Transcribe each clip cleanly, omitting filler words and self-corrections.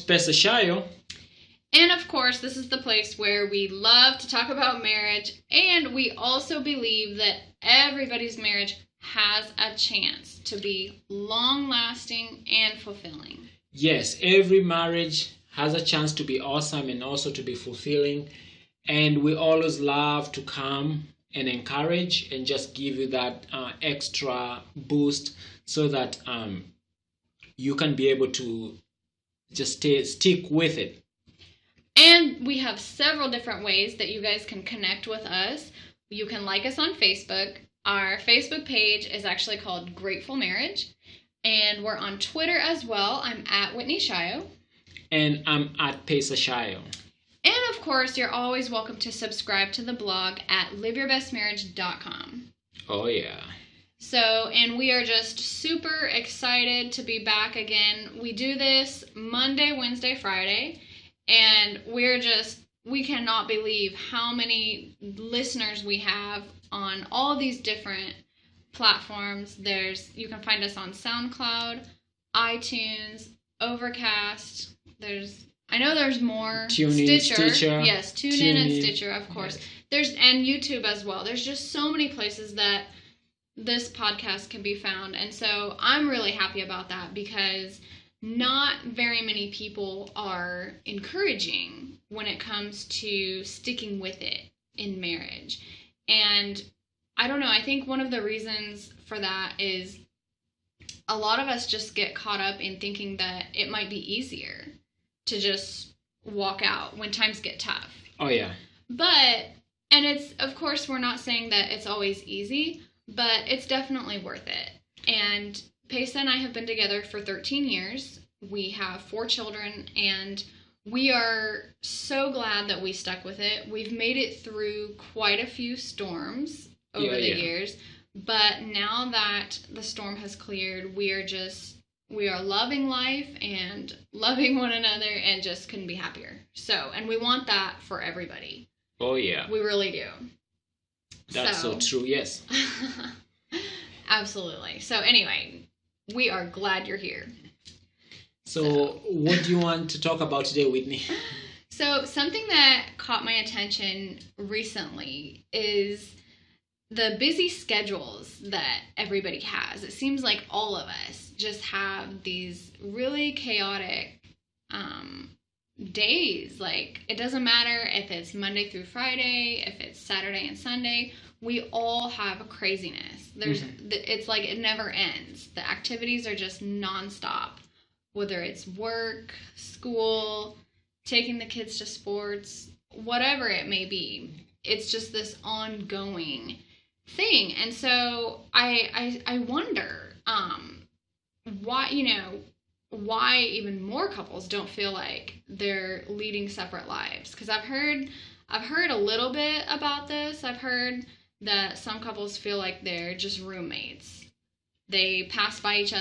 Pesa Shayo. And of course, this is the place where we love to talk about marriage, and we also believe that everybody's marriage has a chance to be long-lasting and fulfilling. Yes, every marriage has a chance to be awesome and also to be fulfilling. And we always love to come and encourage and just give you that extra boost so that you can be able to just stick with it. And we have several different ways that you guys can connect with us. You can like us on Facebook. Our Facebook page is actually called Grateful Marriage. And we're on Twitter as well. I'm at Whitney Shayo. And I'm at Pesa Shayo. And of course, you're always welcome to subscribe to the blog at liveyourbestmarriage.com. Oh, yeah. So, and we are just super excited to be back again. We do this Monday, Wednesday, Friday. And we cannot believe how many listeners we have on all these different platforms. You can find us on SoundCloud, iTunes, Overcast. I know there's more. Stitcher. Yes, TuneIn and Stitcher, of course. Yes. And YouTube as well. There's just so many places that this podcast can be found. And so I'm really happy about that because not very many people are encouraging when it comes to sticking with it in marriage. And I don't know, I think one of the reasons for that is a lot of us just get caught up in thinking that it might be easier to just walk out when times get tough. Oh, yeah. And it's, of course, we're not saying that it's always easy, but it's definitely worth it. And Pesa and I have been together for 13 years. We have 4 children, and we are so glad that we stuck with it. We've made it through quite a few storms over the years, but now that the storm has cleared, we are loving life and loving one another and just couldn't be happier. So, and we want that for everybody. Oh, yeah. We really do. That's so true, yes. Absolutely. So anyway, we are glad you're here. So what do you want to talk about today, Whitney? So something that caught my attention recently is the busy schedules that everybody has. It seems like all of us just have these really chaotic days. Like, it doesn't matter if it's Monday through Friday, if it's Saturday and Sunday. We all have a craziness. It's like it never ends. The activities are just nonstop. Whether it's work, school, taking the kids to sports, whatever it may be. It's just this ongoing thing. And so I wonder why even more couples don't feel like they're leading separate lives. Because I've heard a little bit about this. I've heard that some couples feel like they're just roommates. They barely pass by each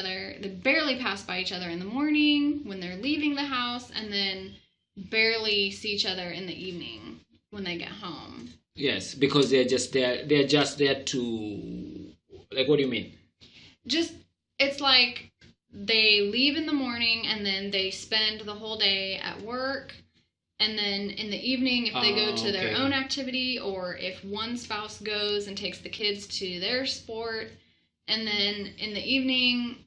other in the morning when they're leaving the house, and then barely see each other in the evening when they get home. Yes, because they're just there to, like, what do you mean? It's like they leave in the morning and then they spend the whole day at work, and then in the evening if they go to their own activity, or if one spouse goes and takes the kids to their sport, and then in the evening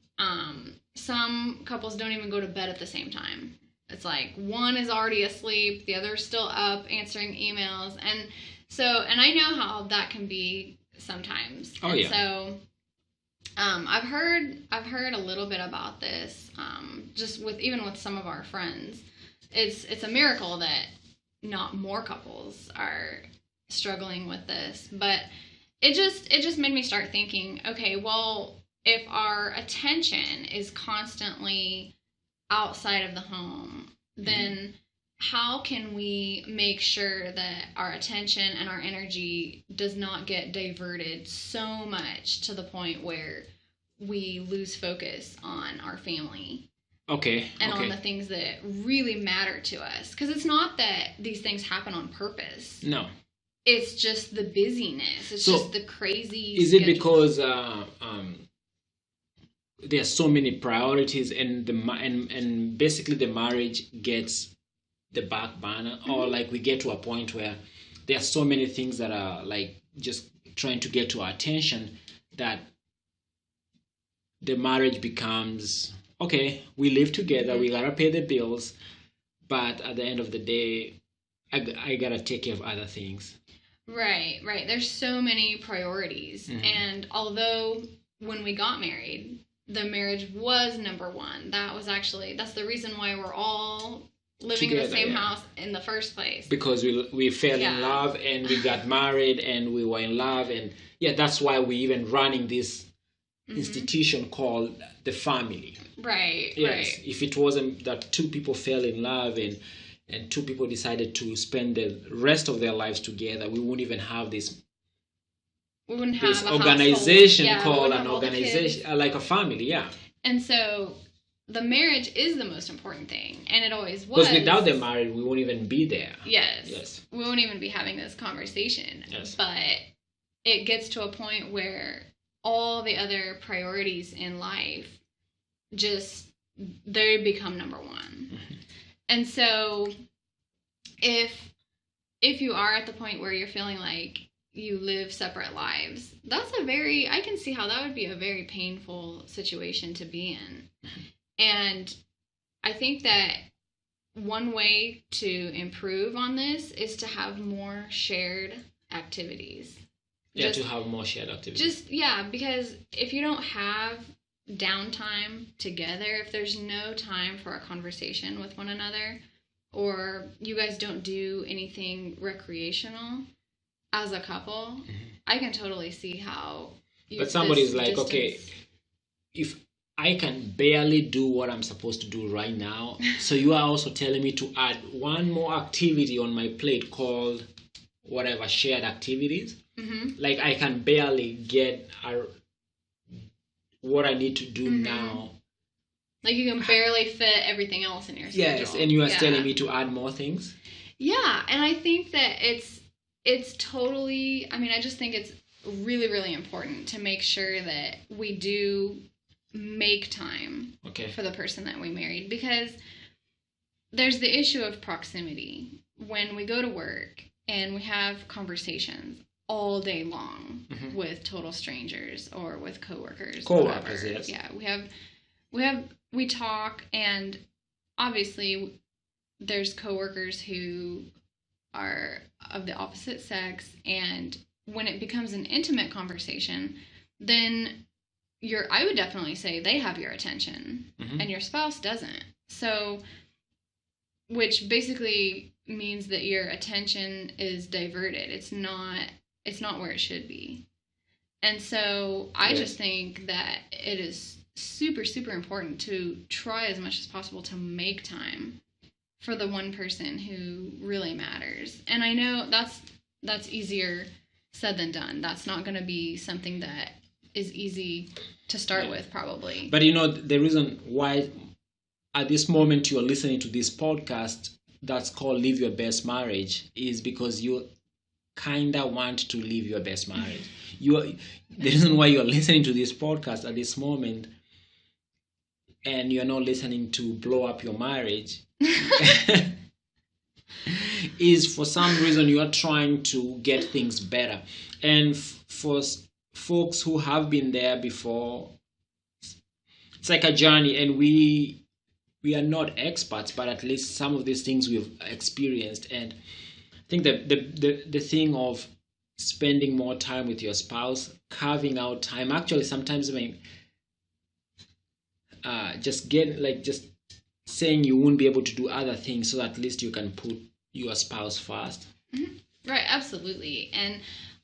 some couples don't even go to bed at the same time. It's like one is already asleep, the other's still up answering emails, and I know how that can be sometimes. Oh, yeah. So I've heard a little bit about this, just with some of our friends. It's a miracle that not more couples are struggling with this, but it just made me start thinking, okay, well, if our attention is constantly outside of the home, then how can we make sure that our attention and our energy does not get diverted so much to the point where we lose focus on our family? And on the things that really matter to us. Because it's not that these things happen on purpose. No. It's just the busyness. It's just the crazy Is schedule. it because there are so many priorities, and and basically the marriage gets the back burner, or like we get to a point where there are so many things that are like just trying to get to our attention, that the marriage becomes, okay, we live together, we gotta pay the bills, but at the end of the day, I gotta take care of other things. Right, right. There's so many priorities. And although when we got married, the marriage was number one. That's the reason why we're all living together, in the same house in the first place. Because we fell in love, and we got married, and we were in love, and that's why we even running this institution called the family. Right, yes. Right. If it wasn't that two people fell in love and two people decided to spend the rest of their lives together, we wouldn't even have this. We wouldn't have this organization called an organization, like a family, yeah. And so the marriage is the most important thing, and it always was. Because without the marriage, we won't even be there. Yes. We won't even be having this conversation. Yes. But it gets to a point where all the other priorities in life they become number one. And so if you are at the point where you're feeling like you live separate lives, I can see how that would be a very painful situation to be in. And I think that one way to improve on this is to have more shared activities. To have more shared activities. Because if you don't have downtime together, if there's no time for a conversation with one another, or you guys don't do anything recreational as a couple, I can totally see how. But somebody's like, okay, if I can barely do what I'm supposed to do right now, so you are also telling me to add one more activity on my plate called whatever, shared activities. Like I can barely get what I need to do now. Like you can barely fit everything else in your schedule. Yes, and you are telling me to add more things? Yeah, and I think that it's totally, I just think it's really, really important to make sure that we do make time for the person that we married, because there's the issue of proximity. When we go to work and we have conversations all day long with total strangers or with coworkers. Coworkers, yes. Yeah, we talk, and obviously there's coworkers who are of the opposite sex, and when it becomes an intimate conversation, then I would definitely say they have your attention and your spouse doesn't. So, which basically means that your attention is diverted. It's not where it should be. And so I just think that it is super, super important to try as much as possible to make time for the one person who really matters. And I know that's easier said than done. That's not going to be something that is easy to start with, probably. But the reason why at this moment you're listening to this podcast that's called Live Your Best Marriage is because you kind of want to live your best marriage. The reason why you're listening to this podcast at this moment and you're not listening to blow up your marriage is for some reason you are trying to get things better. And for folks who have been there before, it's like a journey, and we are not experts, but at least some of these things we've experienced. And I think that the thing of spending more time with your spouse, carving out time, actually sometimes just saying you won't be able to do other things, so at least you can put your spouse first. Mm-hmm. Right, absolutely. And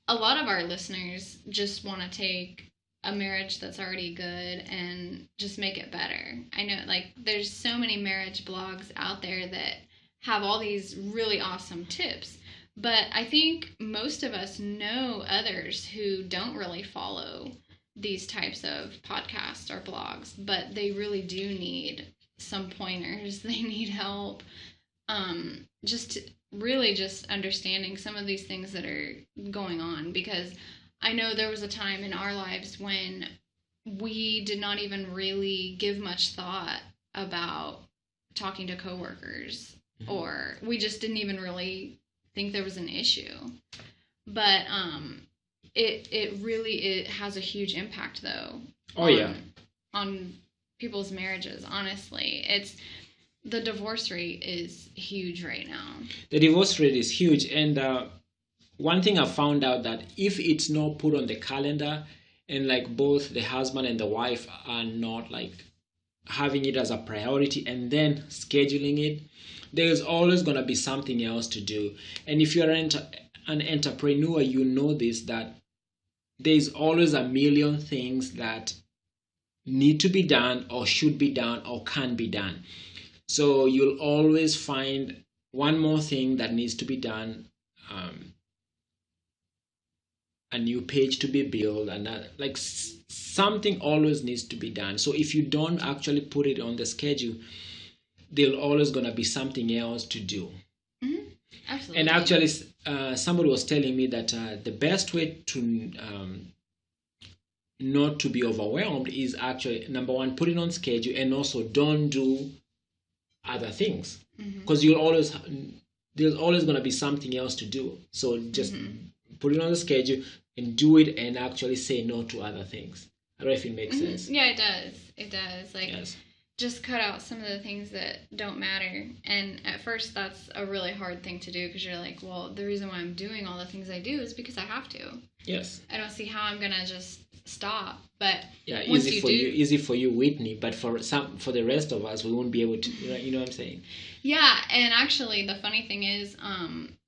a lot of our listeners just want to take a marriage that's already good and just make it better. I know, there's so many marriage blogs out there that have all these really awesome tips, but I think most of us know others who don't really follow these types of podcasts or blogs, but they really do need some pointers. They need help. Just understanding some of these things that are going on, because I know there was a time in our lives when we did not even really give much thought about talking to coworkers, or we just didn't even really think there was an issue. But it has a huge impact though. On people's marriages. Honestly, the divorce rate is huge right now. The divorce rate is huge, and one thing I found out that if it's not put on the calendar, and like both the husband and the wife are not like having it as a priority and then scheduling it, there's always going to be something else to do. And if you're an entrepreneur, you know this, that there's always a million things that need to be done or should be done or can be done. So you'll always find one more thing that needs to be done, a new page to be built, and like something always needs to be done. So if you don't actually put it on the schedule, there's always going to be something else to do. Mm-hmm. Absolutely. And actually, somebody was telling me that the best way to not to be overwhelmed is actually, number one, put it on schedule, and also don't do other things, because there's always going to be something else to do. So just put it on the schedule and do it, and actually say no to other things. I don't know if it makes sense. Yeah, it does. It does. Like, yes. Just cut out some of the things that don't matter. And at first, that's a really hard thing to do, because you're like, well, the reason why I'm doing all the things I do is because I have to. Yes. I don't see how I'm gonna just stop. But yeah, easy for you, Whitney. But for the rest of us, we won't be able to. You know what I'm saying? Yeah, and actually, the funny thing is,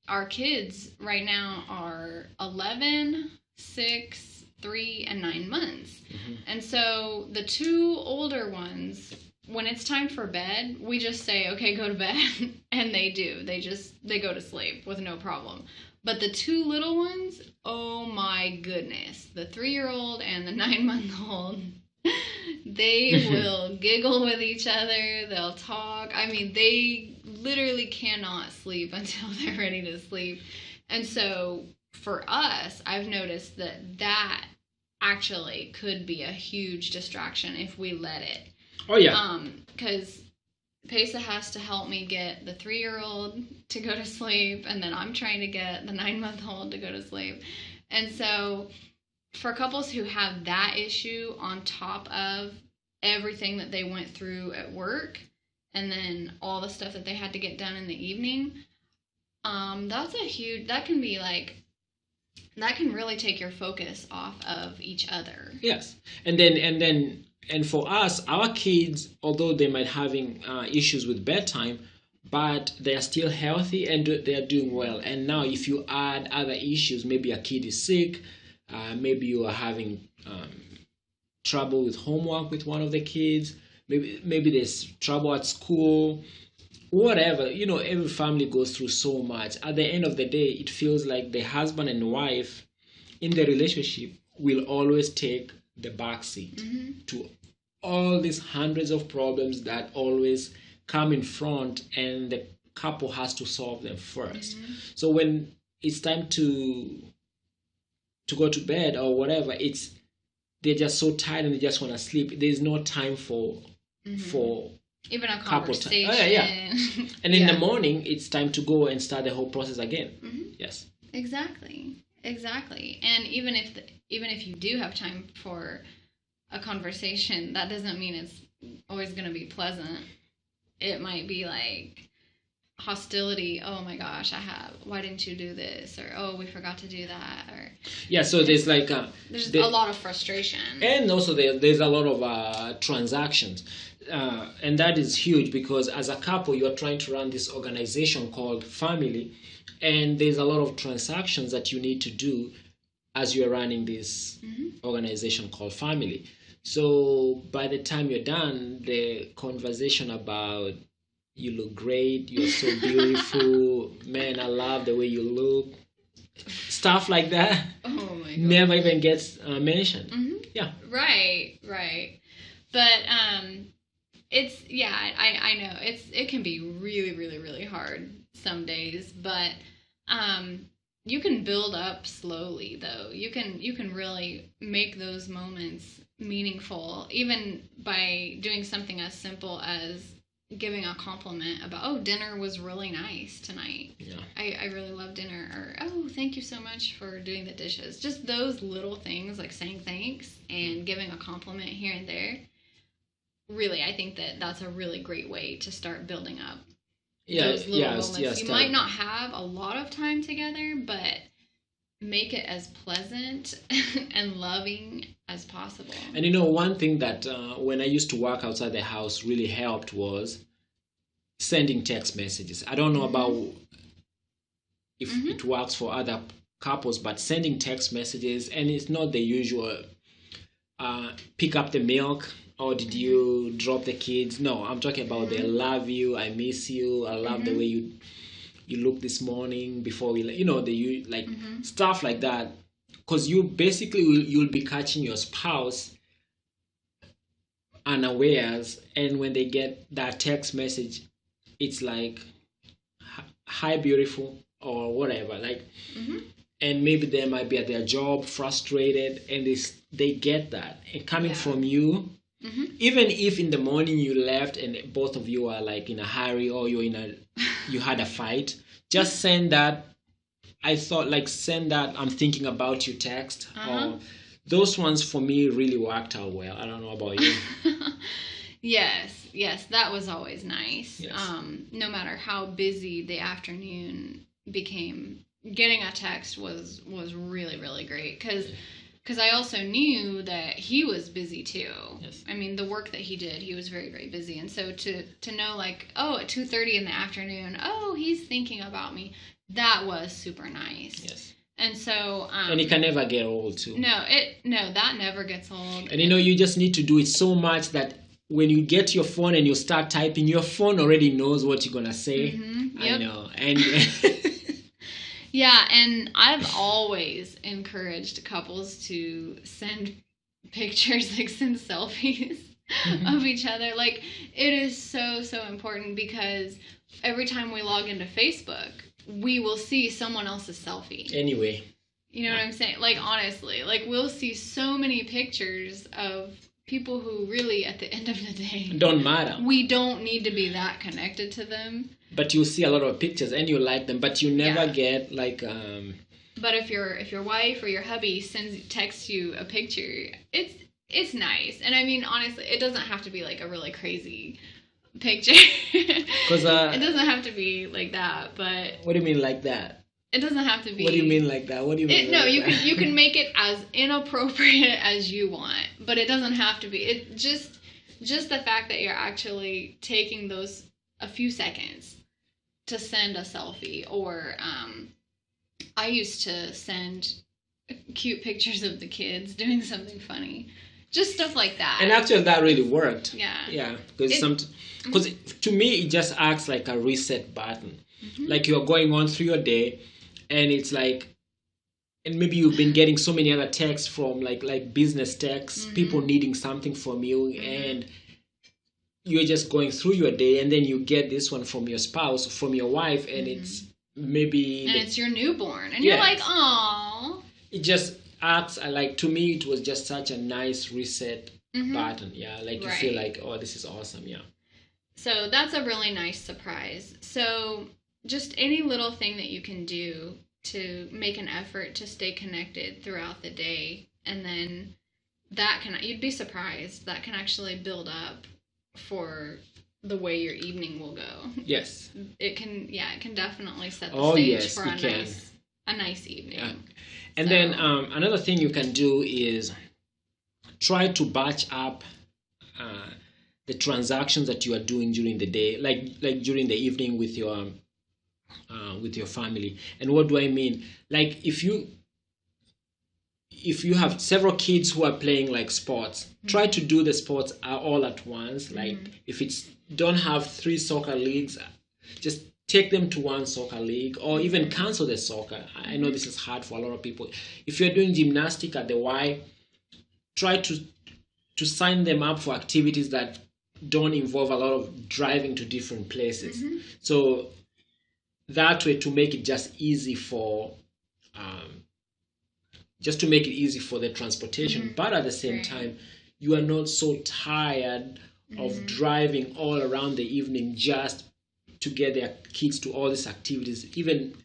our kids right now are 11, 6, 3, and 9 months. And so the two older ones, when it's time for bed, we just say, okay, go to bed. And they do. They go to sleep with no problem. But the two little ones, oh my goodness. The 3-year-old and the 9-month-old, they will giggle with each other. They'll talk. I mean, they literally cannot sleep until they're ready to sleep. And so for us, I've noticed that actually could be a huge distraction if we let it. Oh, yeah. Because Pesa has to help me get the 3-year-old to go to sleep, and then I'm trying to get the 9-month-old to go to sleep. And so for couples who have that issue on top of everything that they went through at work, and then all the stuff that they had to get done in the evening, that can really take your focus off of each other. Yes. And for us, our kids, although they might having issues with bedtime, but they are still healthy and they are doing well. And now if you add other issues, maybe a kid is sick, maybe you are having trouble with homework with one of the kids, maybe there's trouble at school, whatever. Every family goes through so much. At the end of the day, it feels like the husband and wife in the relationship will always take the back seat to all these hundreds of problems that always come in front, and the couple has to solve them first. So when it's time to go to bed or whatever, they're just so tired and they just want to sleep. There's no time for even a conversation. And in the morning, it's time to go and start the whole process again. Yes. Exactly. And even if you do have time for a conversation, that doesn't mean it's always going to be pleasant. It might be like hostility. Oh my gosh, why didn't you do this? Or, oh, we forgot to do that. Or yeah, so there's like there's a lot of frustration. And also there's a lot of transactions. And that is huge, because as a couple, you are trying to run this organization called family, and there's a lot of transactions that you need to do as you're running this organization called family. So by the time you're done, the conversation about you look great, you're so beautiful, man, I love the way you look, stuff like that, oh my God, never even gets mentioned. Yeah. Right. But I know it can be really, really, really hard some days, but you can build up slowly though. You can really make those moments meaningful, even by doing something as simple as giving a compliment about, oh, dinner was really nice tonight. Yeah. I really love dinner. Or, oh, thank you so much for doing the dishes. Just those little things, like saying thanks and giving a compliment here and there. Really, I think that that's a really great way to start building up those little moments. You might not have a lot of time together, but make it as pleasant and loving as possible. And you know, one thing that when I used to work outside the house really helped was sending text messages. I don't know about if it works for other couples, but sending text messages, and it's not the usual pick up the milk, or did you drop the kids? No, I'm talking about the love you, I miss you, I love the way you look this morning before we, stuff like that. Because you basically you'll be catching your spouse unawares, and when they get that text message, it's like, hi beautiful, or whatever, like, and maybe they might be at their job frustrated, and they get that, and coming from you, even if in the morning you left and both of you are like in a hurry, or you had a fight, just send that, send that I'm thinking about you text, or those ones for me really worked out well. I don't know about you. Yes, that was always nice. Yes. No matter how busy the afternoon became, getting a text was really, really great, because I also knew that he was busy too. Yes. I mean, the work that he did, he was very, very busy, and so to know, like, oh, at 2:30 in the afternoon, oh, he's thinking about me, that was super nice. Yes. And so and it can never get old too. No, that never gets old. And you just need to do it so much that when you get your phone and you start typing, your phone already knows what you're gonna say. Yep. I know. And yeah, and I've always encouraged couples to send pictures, like send selfies of each other. Like, it is so, so important, because every time we log into Facebook, we will see someone else's selfie. Anyway. You know what I'm saying? Like, honestly, like, we'll see so many pictures of people who really, at the end of the day, don't matter. We don't need to be that connected to them. But you see a lot of pictures and you like them, but you never get like. But if your wife or your hubby texts you a picture, it's nice. And I mean, honestly, it doesn't have to be like a really crazy picture. Because it doesn't have to be like that. But what do you mean like that? It doesn't have to be. What do you mean like that? What do you mean? You can make it as inappropriate as you want, but it doesn't have to be. It just the fact that you're actually taking those a few seconds to send a selfie, or I used to send cute pictures of the kids doing something funny, just stuff like that. And actually, that really worked. Yeah. Because to me, it just acts like a reset button. Like you're going on through your day, and it's like, and maybe you've been getting so many other texts from like business texts, people needing something from you, and you're just going through your day, and then you get this one from your spouse, from your wife, and it's maybe it's your newborn, and you're like, oh. It just acts like, to me, it was just such a nice reset button. Yeah, like you feel like, oh, this is awesome. Yeah. So that's a really nice surprise. So just any little thing that you can do to make an effort to stay connected throughout the day, and then you'd be surprised, that can actually build up for the way your evening will go. Yes. It can definitely set the stage for a nice evening. Yeah. And then another thing you can do is try to batch up the transactions that you are doing during the day, like during the evening with your family. And what do I mean? Like if you have several kids who are playing like sports, try to do the sports all at once. Like if don't have 3 soccer leagues, just take them to one soccer league, or even cancel the soccer. I know this is hard for a lot of people. If you're doing gymnastics at the Y, try to sign them up for activities that don't involve a lot of driving to different places. So that way, to make it just easy for the transportation, but at the same time, you are not so tired of driving all around the evening just to get their kids to all these activities,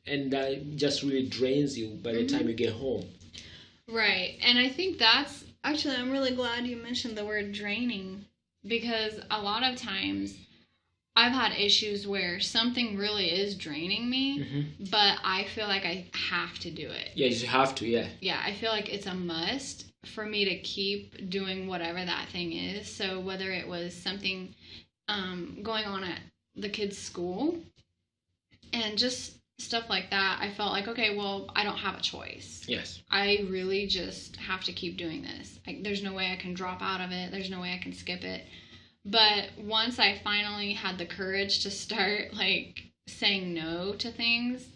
and that just really drains you by the time you get home. Right. And I think that's actually, I'm really glad you mentioned the word draining, because a lot of times I've had issues where something really is draining me, but I feel like I have to do it. Yeah, you have to, yeah. Yeah, I feel like it's a must for me to keep doing whatever that thing is. So whether it was something going on at the kids' school and just stuff like that, I felt like, okay, well, I don't have a choice. Yes. I really just have to keep doing this. There's no way I can drop out of it. There's no way I can skip it. But once I finally had the courage to start like saying no to things,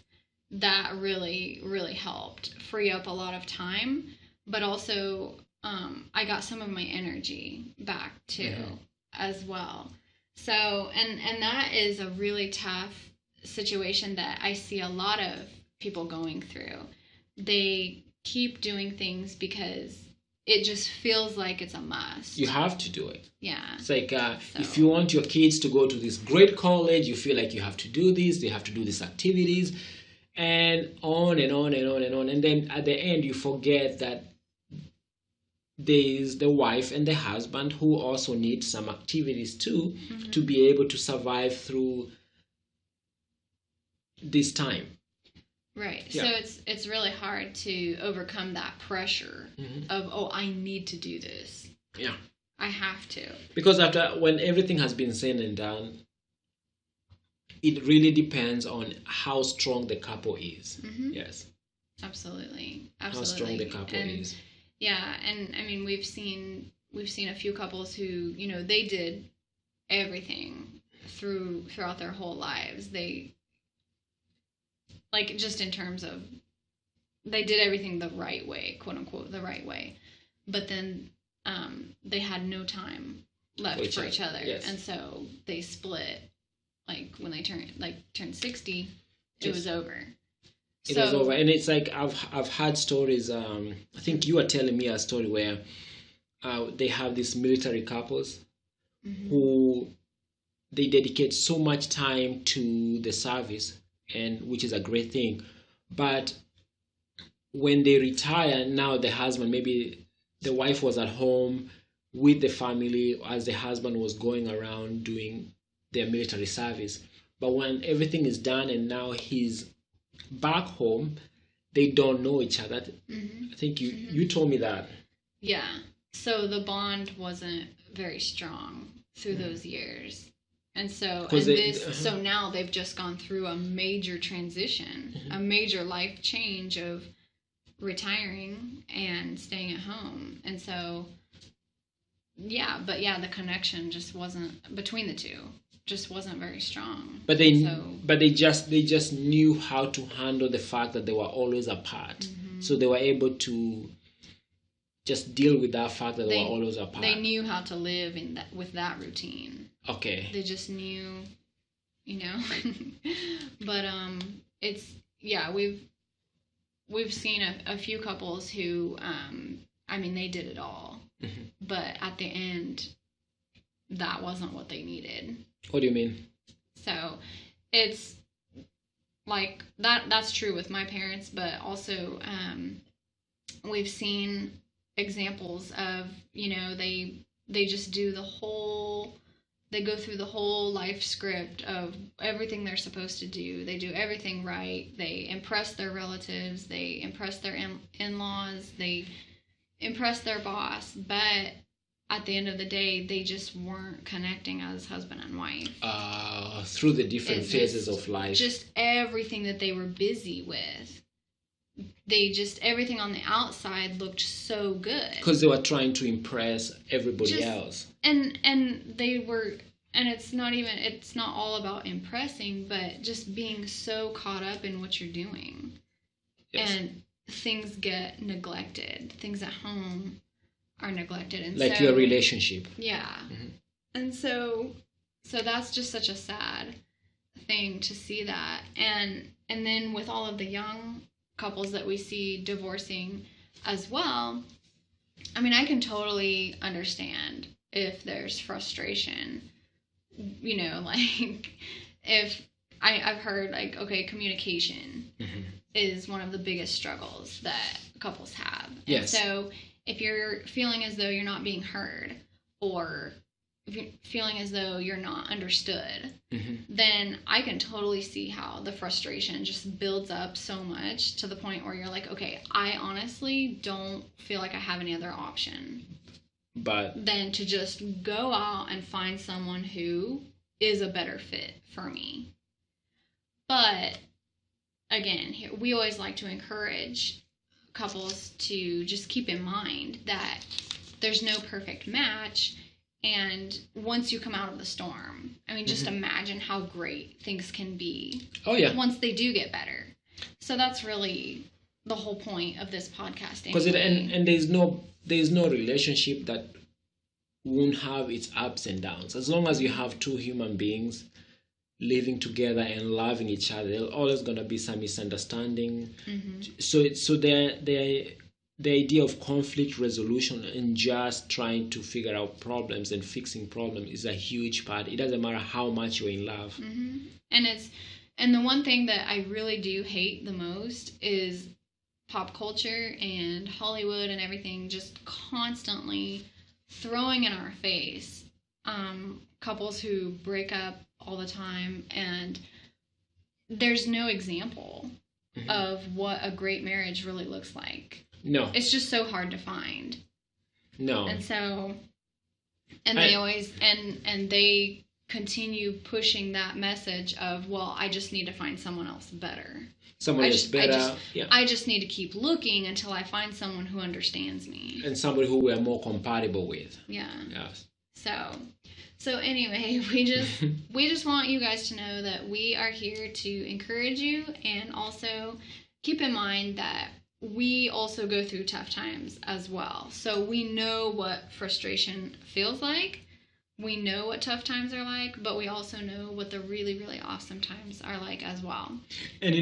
that really, really helped free up a lot of time. But also, I got some of my energy back too, as well. So, and that is a really tough situation that I see a lot of people going through. They keep doing things because it just feels like it's a must. You have to do it. Yeah. It's like if you want your kids to go to this great college, you feel like you have to do this, they have to do these activities, and on and on and on and on. And then at the end, you forget that there's the wife and the husband who also need some activities too, to be able to survive through this time. Right. Yeah. So it's really hard to overcome that pressure of, oh, I need to do this. Yeah. I have to. Because when everything has been said and done, it really depends on how strong the couple is. Yes. Absolutely. How strong the couple is. Yeah, and I mean we've seen a few couples who, you know, they did everything throughout their whole lives. They, like, just in terms of, they did everything the right way, quote unquote, the right way. But then they had no time left for each other. Yes. And so they split, like, when they turned 60, it was over. It was over. And it's like, I've had stories, I think you were telling me a story where they have these military couples who they dedicate so much time to the service, and which is a great thing. But when they retire, now the husband, maybe the wife was at home with the family as the husband was going around doing their military service. But when everything is done and now he's back home, they don't know each other. I think you told me that. Yeah. So the bond wasn't very strong through those years. And so so now they've just gone through a major transition, a major life change of retiring and staying at home. And so the connection just wasn't between the two. Just wasn't very strong. But they just knew how to handle the fact that they were always apart. So they were able to just deal with that fact that they were always apart. They knew how to live with that routine. Okay. They just knew, you know. But we've seen a few couples who they did it all. But at the end, that wasn't what they needed. What do you mean? So it's like that's true with my parents, but also we've seen examples of, you know, they just do they go through the whole life script of everything they're supposed to do. They do everything right. They impress their relatives. They impress their in-laws. They impress their boss. But at the end of the day, they just weren't connecting as husband and wife. Through the different phases of life. Just everything that they were busy with. Everything on the outside looked so good. Because they were trying to impress everybody else. And they were, and it's not all about impressing, but just being so caught up in what you're doing. Yes. And things get neglected. Things at home are neglected. And like your relationship. Yeah. And so that's just such a sad thing to see that. And then with all of the young couples that we see divorcing as well, I mean, I can totally understand if there's frustration, like if I've heard like, okay, communication is one of the biggest struggles that couples have. Yes. And so if you're feeling as though you're not being heard, or if you're feeling as though you're not understood, then I can totally see how the frustration just builds up so much to the point where you're like, okay, I honestly don't feel like I have any other option than to just go out and find someone who is a better fit for me. But again, we always like to encourage couples to just keep in mind that there's no perfect match. And once you come out of the storm, I mean, just imagine how great things can be. Oh, yeah. Once they do get better. So that's really the whole point of this podcast. Because and there's no relationship that won't have its ups and downs. As long as you have two human beings living together and loving each other, there's always going to be some misunderstanding. So the idea of conflict resolution and just trying to figure out problems and fixing problems is a huge part. It doesn't matter how much you're in love. And the one thing that I really do hate the most is pop culture and Hollywood and everything just constantly throwing in our face couples who break up all the time, and there's no example of what a great marriage really looks like. No. It's just so hard to find. No. And so, they always, and they continue pushing that message of, well, I just need to find someone else better. Someone else better. I just need to keep looking until I find someone who understands me. And somebody who we're more compatible with. Yeah. Yes. So anyway, we just want you guys to know that we are here to encourage you, and also keep in mind that we also go through tough times as well. So we know what frustration feels like. We know what tough times are like, but we also know what the really, really awesome times are like as well. And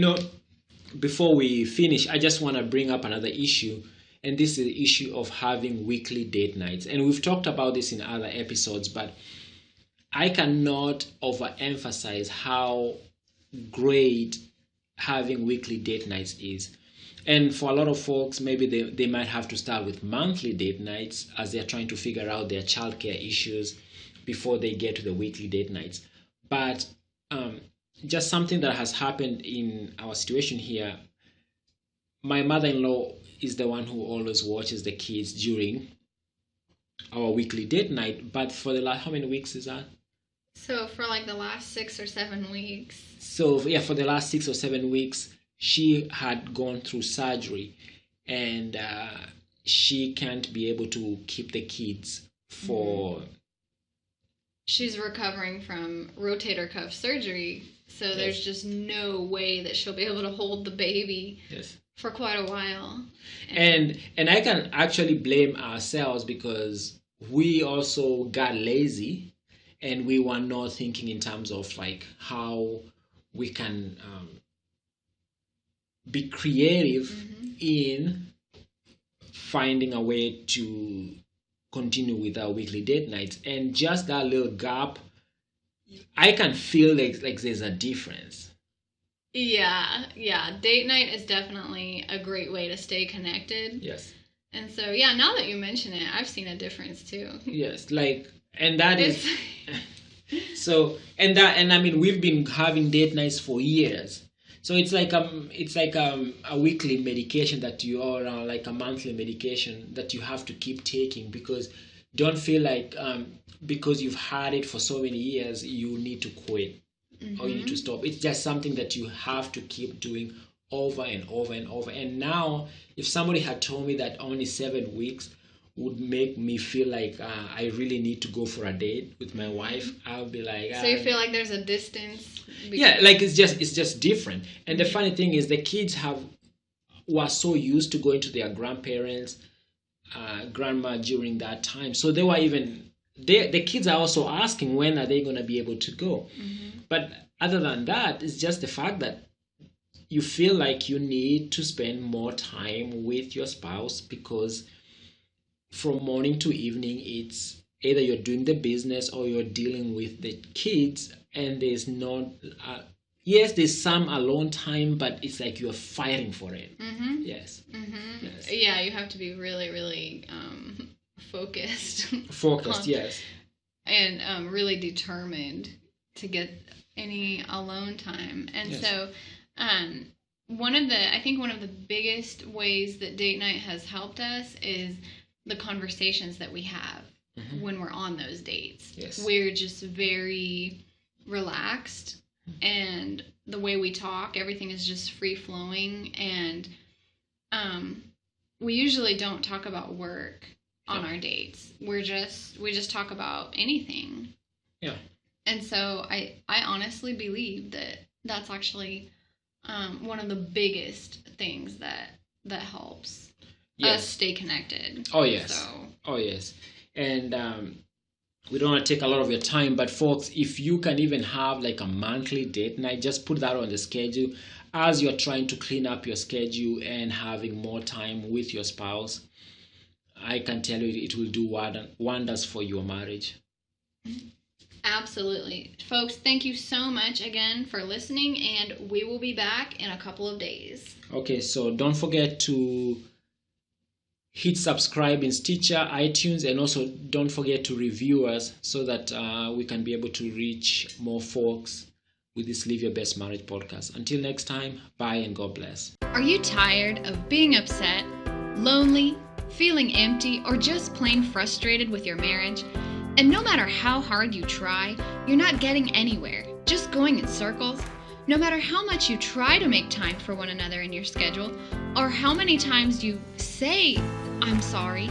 before we finish, I just want to bring up another issue. And this is the issue of having weekly date nights. And we've talked about this in other episodes, but I cannot overemphasize how great having weekly date nights is. And for a lot of folks, maybe they might have to start with monthly date nights as they're trying to figure out their childcare issues before they get to the weekly date nights. But just something that has happened in our situation here, my mother-in-law is the one who always watches the kids during our weekly date night. But for the last, how many weeks is that? So for like the last 6 or 7 weeks. So yeah, for the last 6 or 7 weeks, she had gone through surgery, and she can't be able to keep the kids for... She's recovering from rotator cuff surgery, so there's just no way that she'll be able to hold the baby for quite a while. And I can actually blame ourselves, because we also got lazy, and we were not thinking in terms of like how we can be creative in finding a way to continue with our weekly date nights. And just that little gap, I can feel like there's a difference. Yeah. Date night is definitely a great way to stay connected. Yes. And so, yeah, now that you mention it, I've seen a difference too. Yes, and that is... So, and I mean, we've been having date nights for years. So it's like a weekly medication that you, or like a monthly medication that you have to keep taking, because don't feel like because you've had it for so many years you need to quit or you need to stop. It's just something that you have to keep doing over and over and over. And now, if somebody had told me that only 7 weeks would make me feel like I really need to go for a date with my wife, I'll be like... So you feel like there's a distance? Yeah, like it's just different. And the funny thing is, the kids were so used to going to their grandparents, grandma during that time. So they were the kids are also asking, when are they going to be able to go? But other than that, it's just the fact that you feel like you need to spend more time with your spouse, because from morning to evening, it's either you're doing the business or you're dealing with the kids, and there's not yes, there's some alone time, but it's like you're fighting for it. Mm-hmm. Yes. Mm-hmm. Yes. Yeah, you have to be really, really focused. Focused, yes. And really determined to get any alone time. And Yes. so I think one of the biggest ways that date night has helped us is the conversations that we have when we're on those dates. Yes. We're just very relaxed, and the way we talk, everything is just free flowing, and we usually don't talk about work on our dates. We just talk about anything. Yeah. And so I honestly believe that that's actually one of the biggest things that helps us stay connected. Oh yes. So. Oh yes. And we don't want to take a lot of your time, but folks, if you can even have like a monthly date night, just put that on the schedule as you're trying to clean up your schedule and having more time with your spouse. I can tell you it will do wonders for your marriage. Absolutely. Folks, thank you so much again for listening, and we will be back in a couple of days. Okay, so don't forget to hit subscribe in Stitcher, iTunes, and also don't forget to review us so that we can be able to reach more folks with this Live Your Best Marriage podcast. Until next time, bye and God bless. Are you tired of being upset, lonely, feeling empty, or just plain frustrated with your marriage? And no matter how hard you try, you're not getting anywhere, just going in circles? No matter how much you try to make time for one another in your schedule, or how many times you say, "I'm sorry,"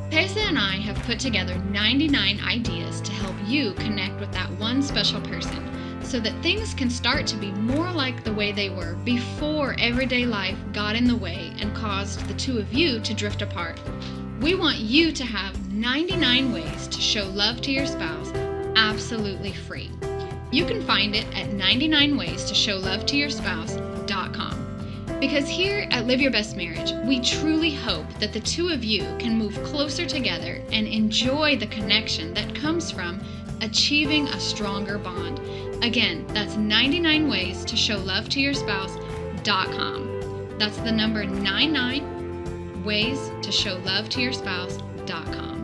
Pesa and I have put together 99 ideas to help you connect with that one special person so that things can start to be more like the way they were before everyday life got in the way and caused the two of you to drift apart. We want you to have 99 ways to show love to your spouse absolutely free. You can find it at 99waystoshowlovetoyourspouse.com. Because here at Live Your Best Marriage, we truly hope that the two of you can move closer together and enjoy the connection that comes from achieving a stronger bond. Again, that's 99waystoshowlovetoyourspouse.com. That's the number 99waystoshowlovetoyourspouse.com.